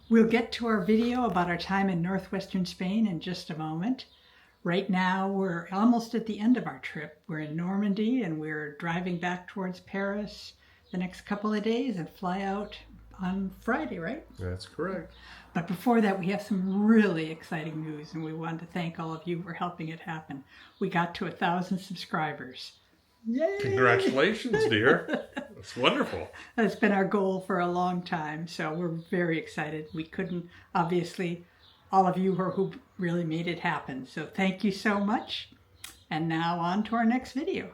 We'll get to our video about our time in northwestern Spain in just a moment. Right now, we're almost at the end of our trip. We're in Normandy and we're driving back towards Paris the next couple of days and fly out on Friday, right? That's correct. But before that, we have some really exciting news, and we wanted to thank all of you for helping it happen. We got to 1,000 subscribers. Yay! Congratulations, dear. That's wonderful. That's been our goal for a long time, so we're very excited. We couldn't, obviously, all of you who really made it happen. So thank you so much. And now on to our next video.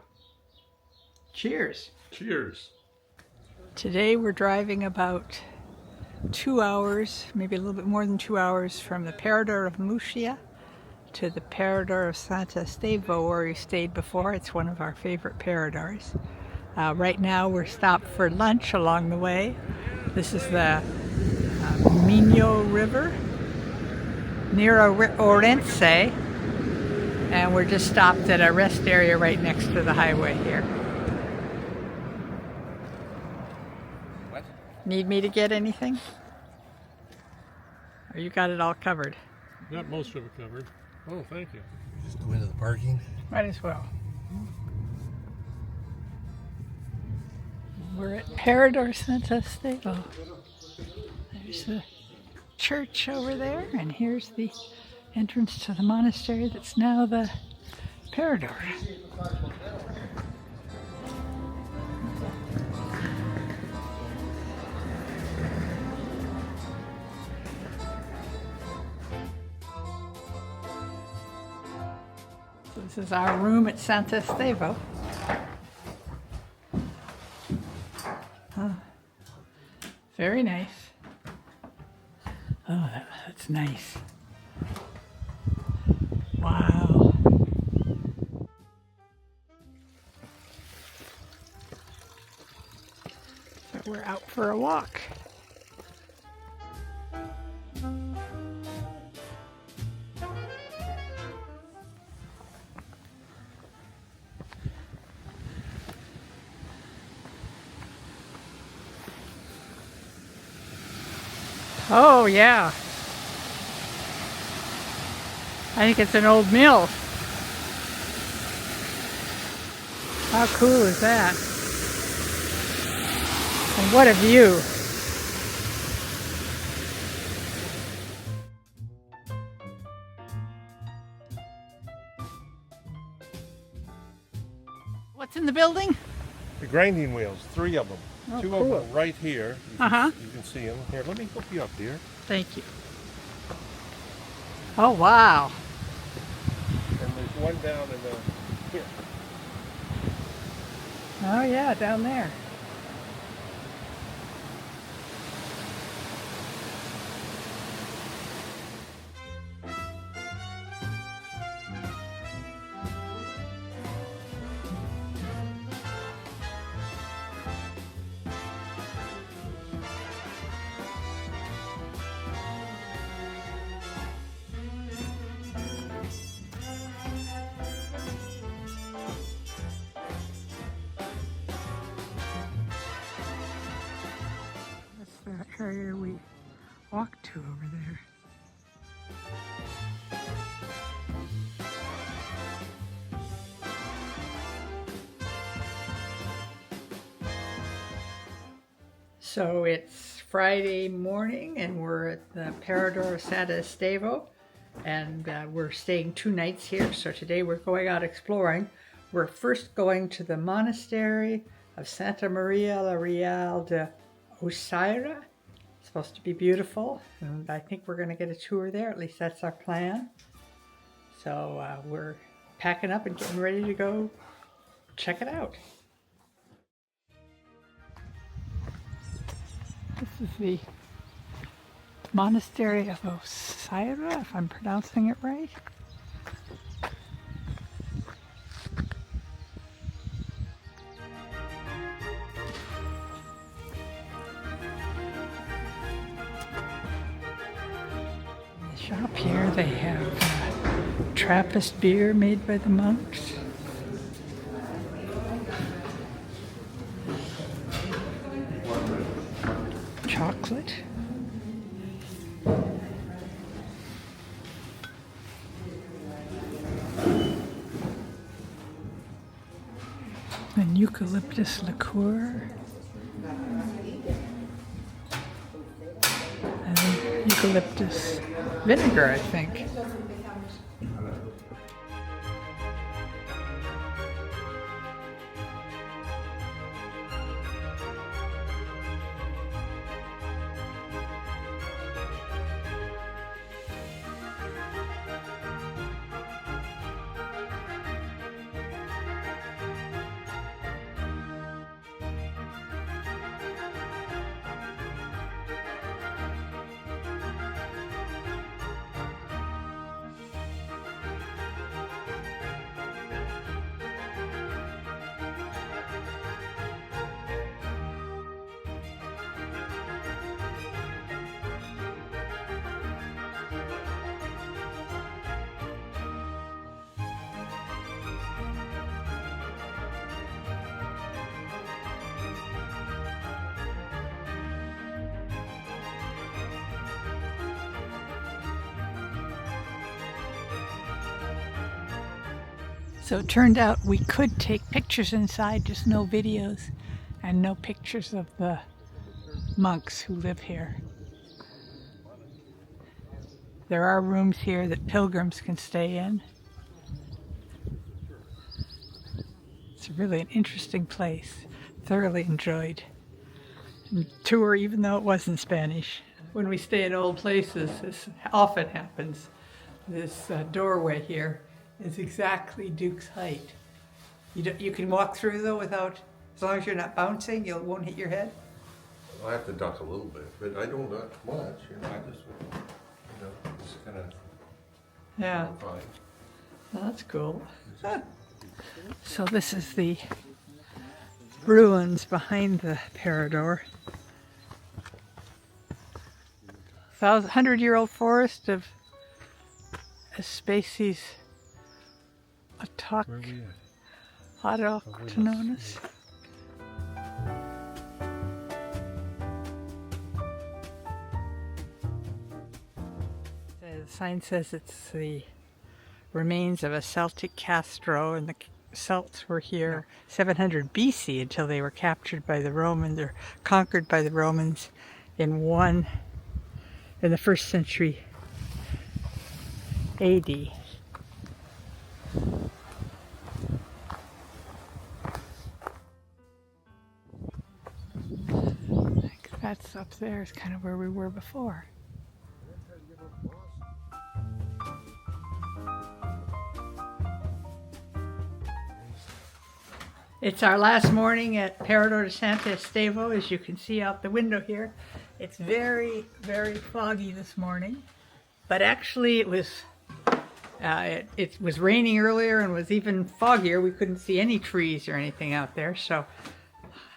Cheers. Cheers. Today we're driving about 2 hours, maybe a little bit more than 2 hours, from the Parador of Murcia to the Parador of Santo Estevo, where we stayed before. It's one of our favorite paradors. Right now we're stopped for lunch along the way. This is the Minho River near Orense, and we're just stopped at a rest area right next to the highway here. What? Need me to get anything? Or you got it all covered? Got most of it covered. Oh, thank you. Just go into the parking. Might as well. We're at Parador Santo Estevo. There's the church over there, and here's the entrance to the monastery that's now the Parador. This is our room at Santo Estevo. Oh, very nice. Oh, that's nice. Wow. So we're out for a walk. Oh, yeah. I think it's an old mill. How cool is that? And what a view. What's in the building? The grinding wheels, 3 of them. Oh, 2 cool. of them right here. You can see them. Here, let me hook you up here. Thank you. Oh, wow. And there's one down in the here. Oh, yeah, down there. The area we walked to over there. So it's Friday morning and we're at the Parador of Santo Estevo, and we're staying 2 nights here. So today we're going out exploring. We're first going to the Monastery of Santa María la Real de Oseira. It's supposed to be beautiful, and I think we're going to get a tour there. At least that's our plan. So we're packing up and getting ready to go check it out. This is the Monastery of Oseira, if I'm pronouncing it right. Shop here, they have Trappist beer made by the monks. Chocolate. eucalyptus liqueur. And eucalyptus vinegar, I think. So it turned out we could take pictures inside, just no videos and no pictures of the monks who live here. There are rooms here that pilgrims can stay in. It's really an interesting place. Thoroughly enjoyed the tour, even though it was in Spanish. When we stay in old places, this often happens. This doorway here is exactly Duke's height. You can walk through though without, as long as you're not bouncing, you won't hit your head. I have to duck a little bit, but I don't duck much. I just, just kind of. Yeah. Fine. Well, that's cool. So this is the ruins behind the Parador. 100-year-old forest of Aspaces autochthonus. The sign says it's the remains of a Celtic Castro, and the Celts were here 700 BC until they were captured by the Romans or conquered by the Romans in the 1st century AD. That's up there is kind of where we were before. It's our last morning at Parador de Santo Estevo, as you can see out the window here. It's very, very foggy this morning, but actually it was raining earlier and was even foggier. We couldn't see any trees or anything out there, so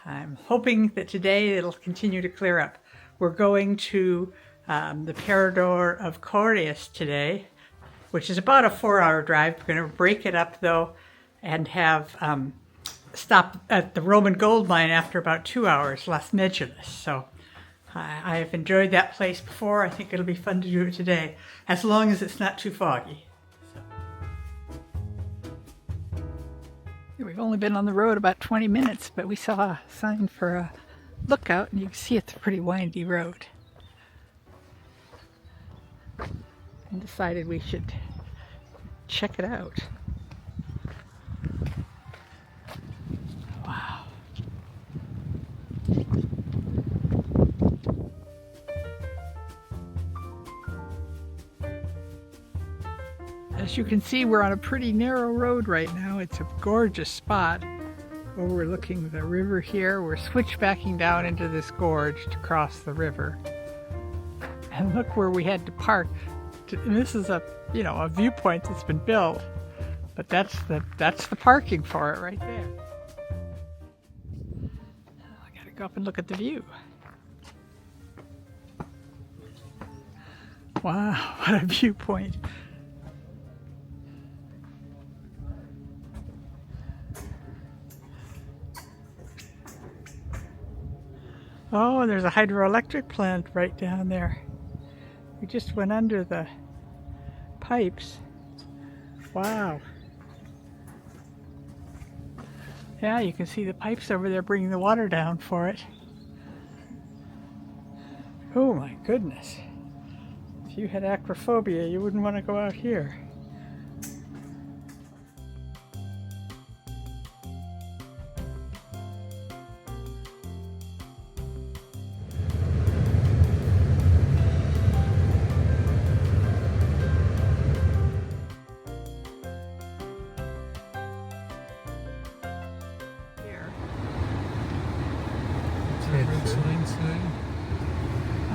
I'm hoping that today it'll continue to clear up. We're going to the Parador of Corias today, which is about a 4-hour drive. We're going to break it up though and have stop at the Roman gold mine after about 2 hours, Las Médulas. So I have enjoyed that place before. I think it'll be fun to do it today, as long as it's not too foggy. We've only been on the road about 20 minutes, but we saw a sign for a lookout, and you can see it's a pretty windy road. And decided we should check it out. Wow. As you can see, we're on a pretty narrow road right now. It's a gorgeous spot overlooking the river here. We're switchbacking down into this gorge to cross the river. And look where we had to park. This is a viewpoint that's been built, but that's the parking for it right there. I gotta go up and look at the view. Wow, what a viewpoint. Oh, and there's a hydroelectric plant right down there. We just went under the pipes. Wow. Yeah, you can see the pipes over there bringing the water down for it. Oh my goodness. If you had acrophobia, you wouldn't want to go out here.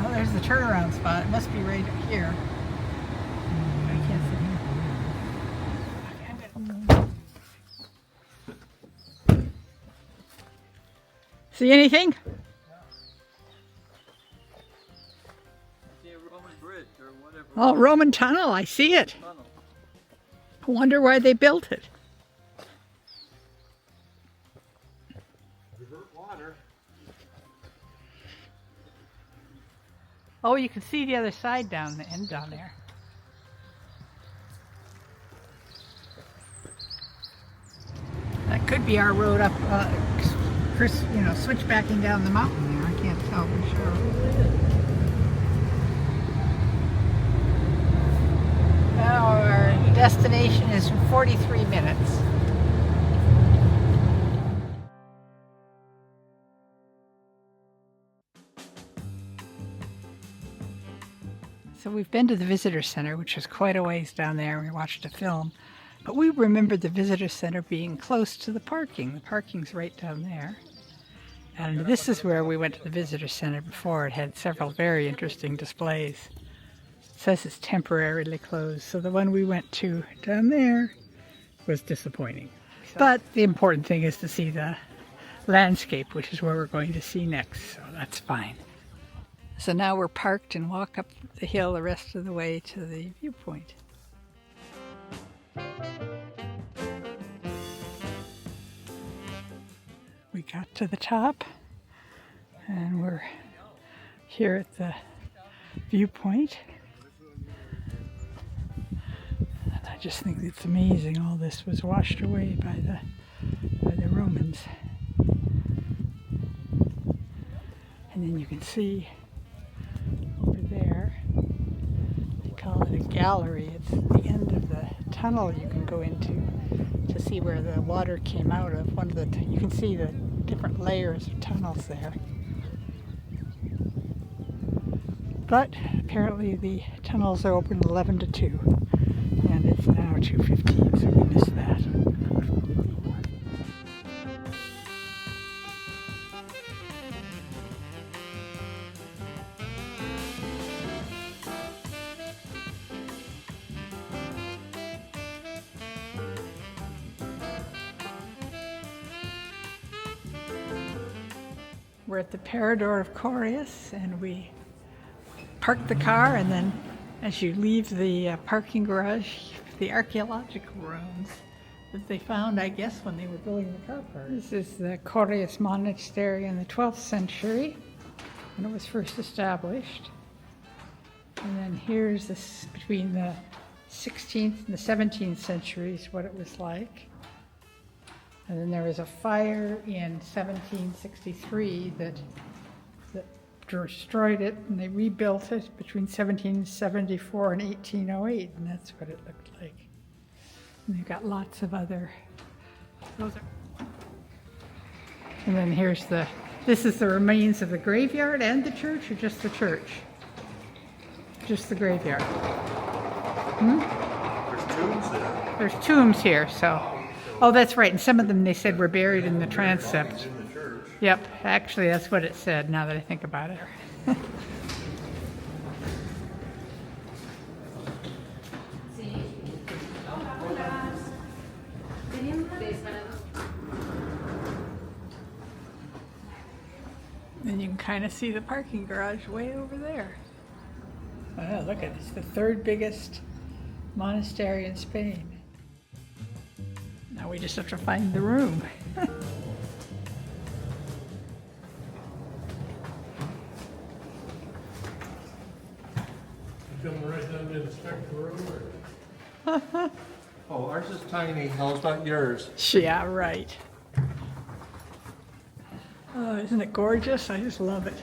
Oh, there's the turnaround spot. It must be right here. I can't see. See anything? See a Roman bridge or whatever. Oh, Roman tunnel. I see it. Tunnel. I wonder why they built it. Water. Oh, you can see the other side down the end down there. That could be our road up, Chris, you know, switchbacking down the mountain there. I can't tell for sure. Our destination is 43 minutes. So we've been to the visitor center, which is quite a ways down there. We watched a film, but we remembered the visitor center being close to the parking. The parking's right down there. And this is where we went to the visitor center before. It had several very interesting displays. It says it's temporarily closed, so the one we went to down there was disappointing. But the important thing is to see the landscape, which is where we're going to see next, so that's fine. So now we're parked and walk up the hill the rest of the way to the viewpoint. We got to the top and we're here at the viewpoint. And I just think it's amazing all this was washed away by the Romans. And then you can see over there, they call it a gallery. It's the end of the tunnel you can go into to see where the water came out of. You can see the different layers of tunnels there. But apparently the tunnels are open 11 to 2, and it's now 2:15, so we missed that. We're at the Parador of Corias, and we parked the car, and then as you leave the parking garage, the archaeological ruins that they found, I guess, when they were building the car park. This is the Corias Monastery in the 12th century, when it was first established. And then here's this between the 16th and the 17th centuries, what it was like. And then there was a fire in 1763 that destroyed it, and they rebuilt it between 1774 and 1808, and that's what it looked like. And they've got lots of other. And then here's this is the remains of the graveyard and the church, or just the church? Just the graveyard. There's tombs there. There's tombs here, so. Oh, that's right. And some of them, they said, were buried in the transept. In the church. Yep. Actually, that's what it said, now that I think about it. And you can kind of see the parking garage way over there. Oh, look at it. It's the third biggest monastery in Spain. Now we just have to find the room. You coming right down to inspect the room, or? Oh, ours is tiny. How's about yours? Yeah, right. Oh, isn't it gorgeous? I just love it.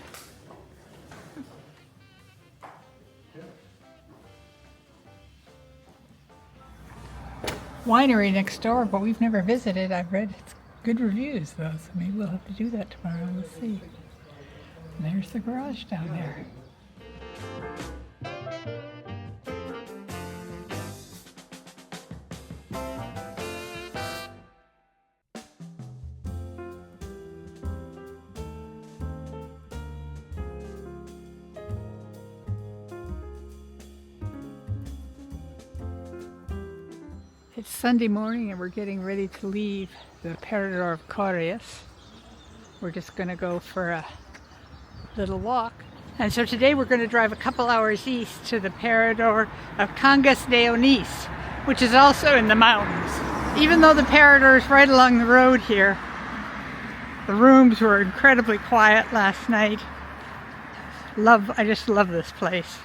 Winery next door, but we've never visited. I've read it's good reviews though, so maybe we'll have to do that tomorrow. We'll see. And there's the garage down there. It's Sunday morning and we're getting ready to leave the Parador of Corias. We're just going to go for a little walk. And so today we're going to drive a couple hours east to the Parador of Cangas de Onís, which is also in the mountains. Even though the Parador is right along the road here, the rooms were incredibly quiet last night. I just love this place.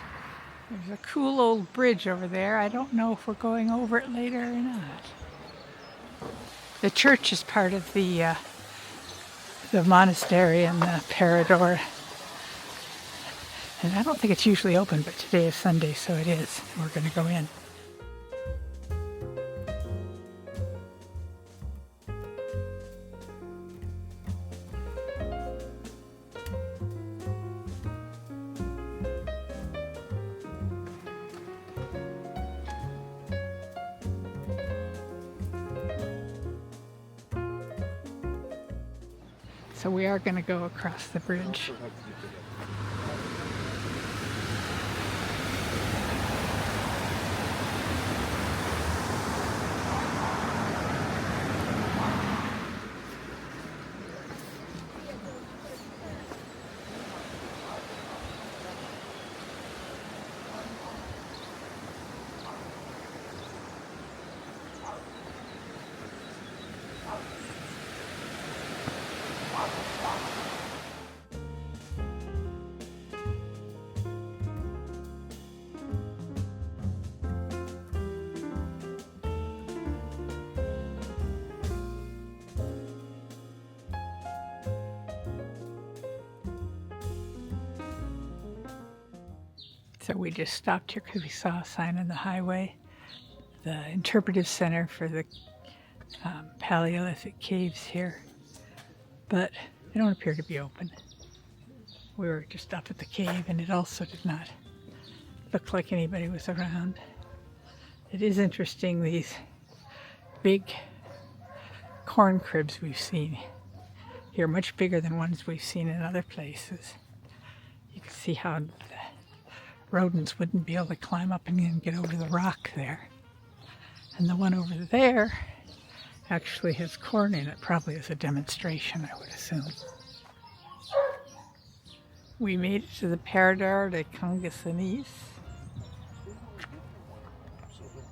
There's a cool old bridge over there. I don't know if we're going over it later or not. The church is part of the monastery and the Parador. And I don't think it's usually open, but today is Sunday, so it is. We're going to go in. So we are going to go across the bridge. So we just stopped here because we saw a sign on the highway, the interpretive center for the Paleolithic caves here, but they don't appear to be open. We were just up at the cave and it also did not look like anybody was around. It is interesting, these big corn cribs we've seen here, much bigger than ones we've seen in other places. You can see how the rodents wouldn't be able to climb up and get over the rock there. And the one over there actually has corn in it, probably as a demonstration, I would assume. We made it to the Parador de Santo Estevo.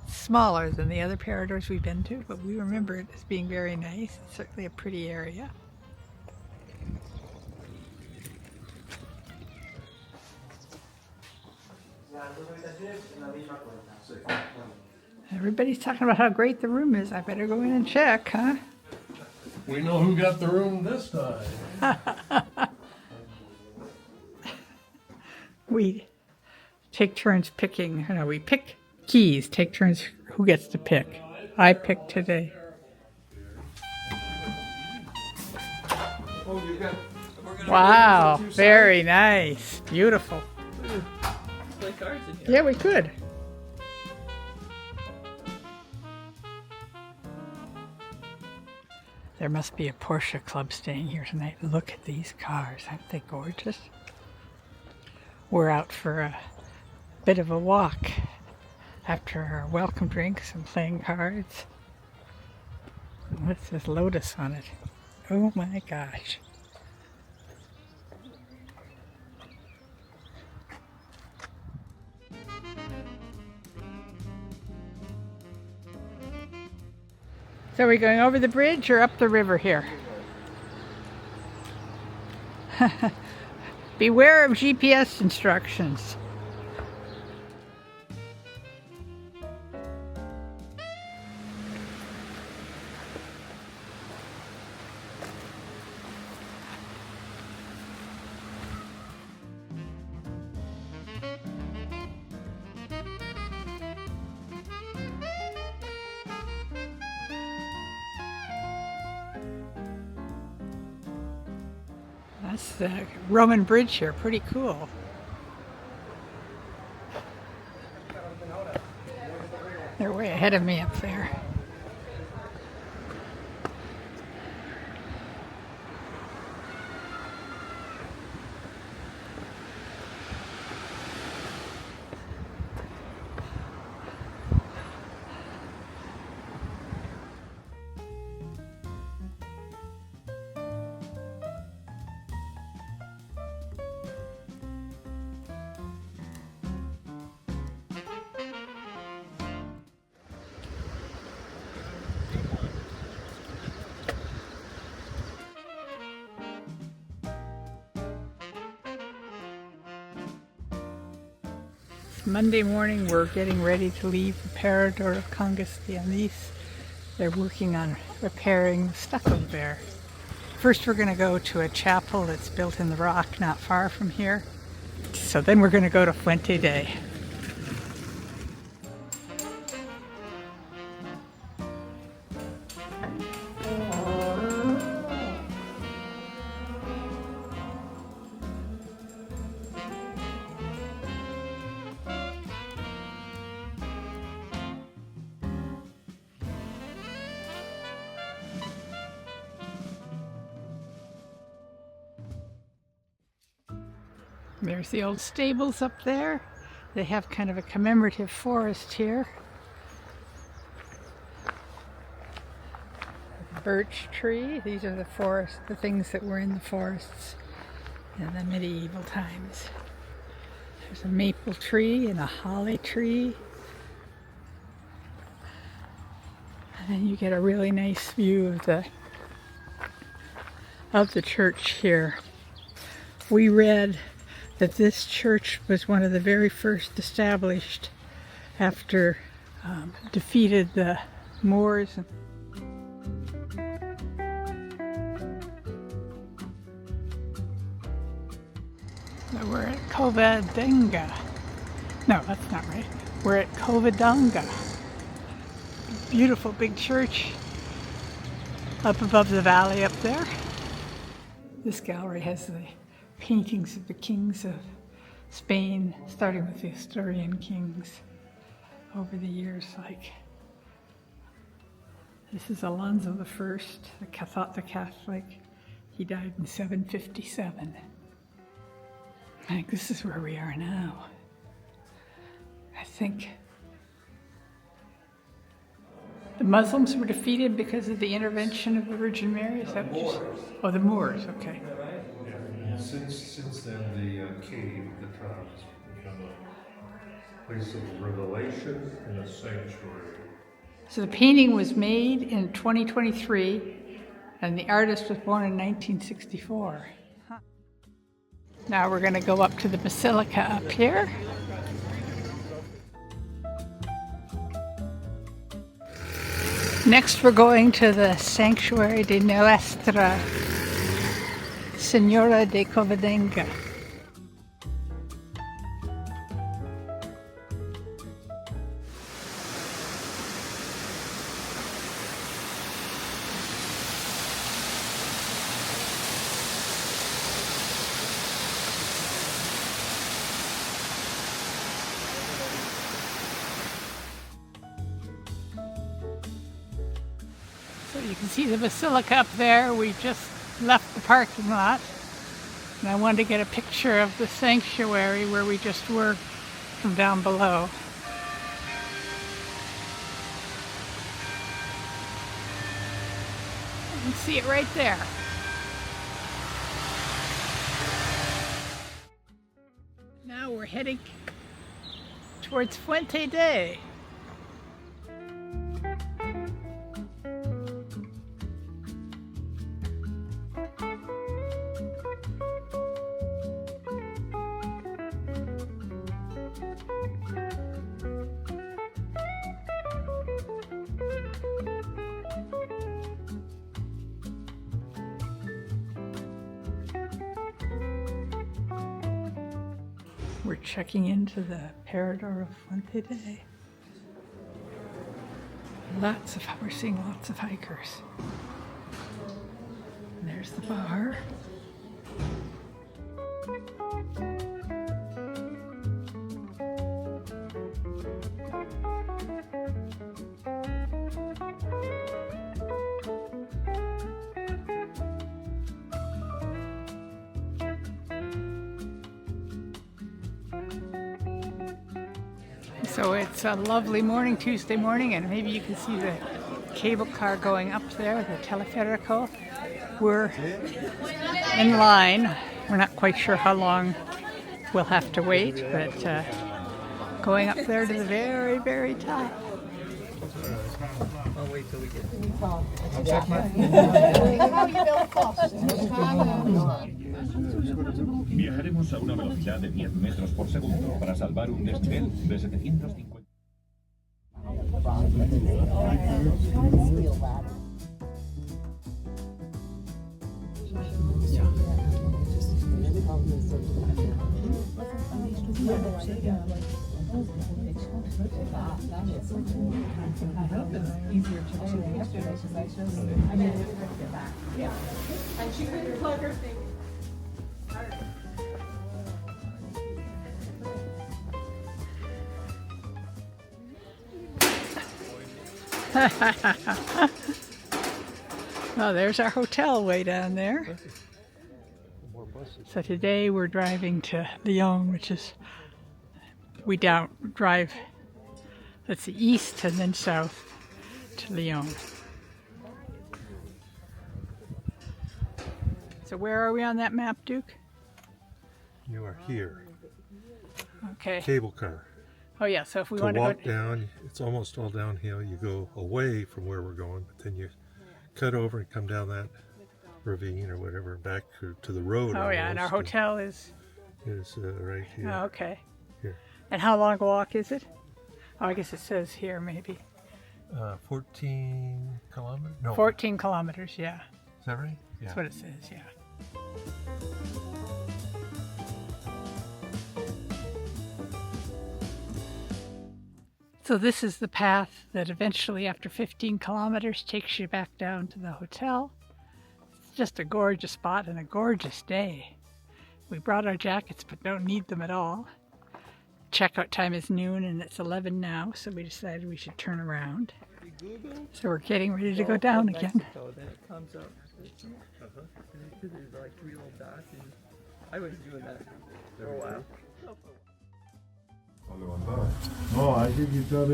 Smaller than the other Paradors we've been to, but we remember it as being very nice. It's certainly a pretty area. Everybody's talking about how great the room is. I better go in and check, huh? We know who got the room this time. We take turns picking. No, we pick keys. Take turns who gets to pick. I picked today. Wow, very nice. Beautiful. Play cards in here. Yeah, we could. There must be a Porsche club staying here tonight. Look at these cars. Aren't they gorgeous? We're out for a bit of a walk after our welcome drinks and playing cards. What's this Lotus on it? Oh my gosh. So are we going over the bridge or up the river here? Beware of GPS instructions. This is a Roman bridge here, pretty cool. They're way ahead of me up there. Monday morning, we're getting ready to leave the Parador of Cangas de Onís. They're working on repairing the stucco there. First, we're going to go to a chapel that's built in the rock not far from here. So then we're going to go to Fuente Day. There's the old stables up there. They have kind of a commemorative forest here. A birch tree. These are the things that were in the forests in the medieval times. There's a maple tree and a holly tree. And then you get a really nice view of the church here. We read that this church was one of the very first established after defeated the Moors. So we're at Covadonga. No, that's not right. We're at Covadonga. Beautiful big church up above the valley up there. This gallery has the paintings of the kings of Spain, starting with the Asturian kings over the years. Like this is Alonso I, the Catholic. He died in 757. I think this is where we are now. I think the Muslims were defeated because of the intervention of the Virgin Mary. Is that what you said? Oh, the Moors. Okay. Since then, the cave, the top, has become a place of revelation and a sanctuary. So the painting was made in 2023, and the artist was born in 1964. Now we're going to go up to the basilica up here. Next, we're going to the sanctuary de Nuestra Señora de Covadonga. So you can see the basilica up there. We just left the parking lot. And I wanted to get a picture of the sanctuary where we just were from down below. You can see it right there. Now we're heading towards Fuente Day. We're checking into the Parador of Fuente Day. We're seeing lots of hikers. And there's the bar. So it's a lovely morning, Tuesday morning, and maybe you can see the cable car going up there, the teleférico. We're in line. We're not quite sure how long we'll have to wait, but going up there to the very, very top. I'll wait till we get Viajaremos a una velocidad de 10 metros por segundo para salvar un desnivel de 750. Oh, there's our hotel way down there. So today we're driving to Lyon, which is, we drive, let's see, east and then south to Lyon. So where are we on that map, Duke? You are here. Okay. Cable car. Oh yeah, so if we To want to walk go down, it's almost all downhill. You go away from where we're going, but then you cut over and come down that ravine or whatever back to the road. Oh yeah, and our almost, hotel is right here. oh, okay. Here. And how long a walk is it? Oh, I guess it says here maybe. 14 kilometers? No. 14 kilometers, yeah. Is that right? Yeah. That's what it says, yeah. So this is the path that eventually, after 15 kilometers, takes you back down to the hotel. It's just a gorgeous spot and a gorgeous day. We brought our jackets but don't need them at all. Checkout time is noon and it's 11 now, so we decided we should turn around. So we're getting ready to go down again. Mexico, then it comes up. There's like 3 little dots, and I was doing that for a while. No, hay que quitar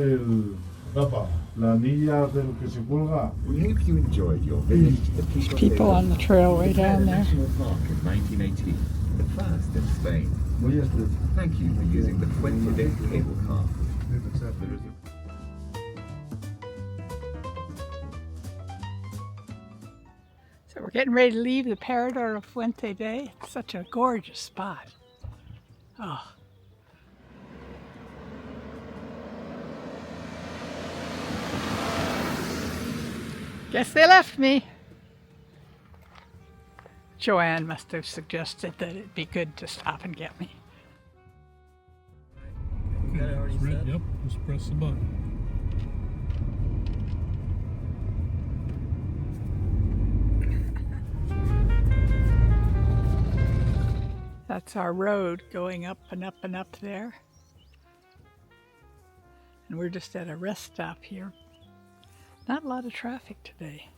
la anilla de lo que se cuelga. We hope you enjoyed your visit to the People on the trail way down there. National Park in 1918, the first in Spain. Voy a estar. Thank you for using the Fuente cable car. So we're getting ready to leave the Parador of Fuente Day. It's such a gorgeous spot. Oh. Guess they left me. JoAnn must have suggested that it'd be good to stop and get me. Is that already set? Yep, just press the button. That's our road going up and up and up there. And we're just at a rest stop here. Not a lot of traffic today.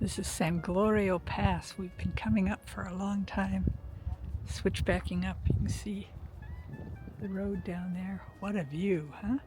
This is San Glorio Pass. We've been coming up for a long time. Switchbacking up, you can see the road down there. What a view, huh?